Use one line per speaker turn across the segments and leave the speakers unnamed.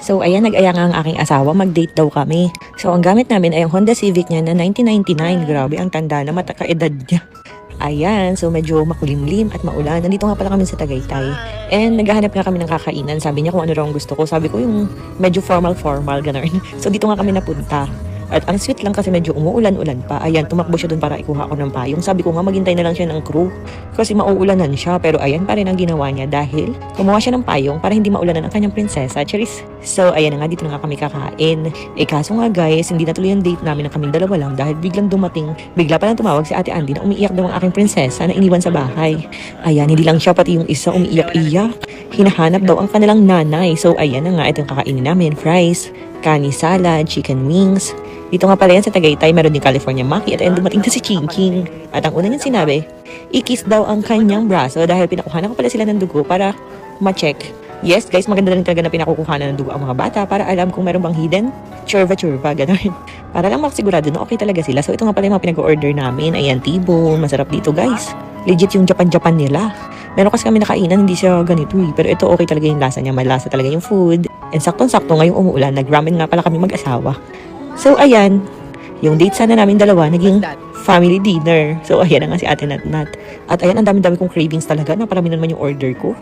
So ayan, nag-aya nga ang aking asawa, mag-date daw kami. So ang gamit namin ay ang Honda Civic niya na 1999. Grabe, ang tanda na, matakaedad niya. Ayan, so medyo makulimlim at maulan. Nandito nga pala kami sa Tagaytay. And naghahanap nga kami ng kakainan. Sabi niya kung ano raw ang gusto ko. Sabi ko yung medyo formal, ganun. So dito nga kami napunta. At ang sweet lang kasi medyo umuulan-ulan pa. Ayan, tumakbo siya doon para ikuha ko ng payong. Sabi ko nga maghintay na lang siya ng crew. Kasi mauulanan siya. Pero ayan pa rin ang ginawa niya dahil kumuha siya ng payong para hindi maulanan ang kanyang prinsesa. Charis. So ayan na nga, dito na nga kami kakain. Kaso nga guys, hindi natuloy ang date namin ng kaming dalawa lang dahil biglang dumating. Bigla pa lang tumawag si Ate Andy na umiiyak daw ang aking prinsesa na iniwan sa bahay. Ayan, hindi lang siya, pati yung isa umiiyak-iyak. Hinahanap daw ang kanilang nanay. So ayan na nga, ito yung kakainin namin. Fries, kani salad, chicken wings. Dito nga pala yan sa Tagaytay, meron din California Maki at ayun dumating na si Ching Ching. At ang una niyang sinabi, i-kiss daw ang kanyang braso dahil pinakuhanan ko pala sila ng dugo para ma-check. Yes guys, maganda rin talaga na pinakukuhanan ng dugo ang mga bata para alam kung meron bang hidden churva, gano'n. Para lang makasigurado na okay talaga sila. So ito nga pala yung mga pinag-order namin. Ayan, T-bone, masarap dito guys. Legit yung Japan nila. Meron kasi kami nakainan, hindi siya ganito Pero ito okay talaga yung lasa niya, malasa talaga yung food. And saktong-sakto ngayong umuulan, nag-ramen nga pala kami mag-asawa. So ayan, yung date sana namin dalawa naging family dinner. So ayan na nga si Ate Nat. At ayan, ang dami-dami kong cravings talaga. Naparami naman yung order ko.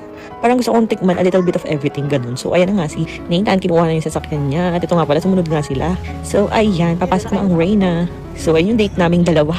Parang gusto kong tikman a little bit of everything, ganun. So ayan na nga si Nathan, kinuha na yung sasakyan niya. At ito nga pala, sumunod nga sila. So ayan, papasok na ang Reyna. So ayun yung date naming dalawa.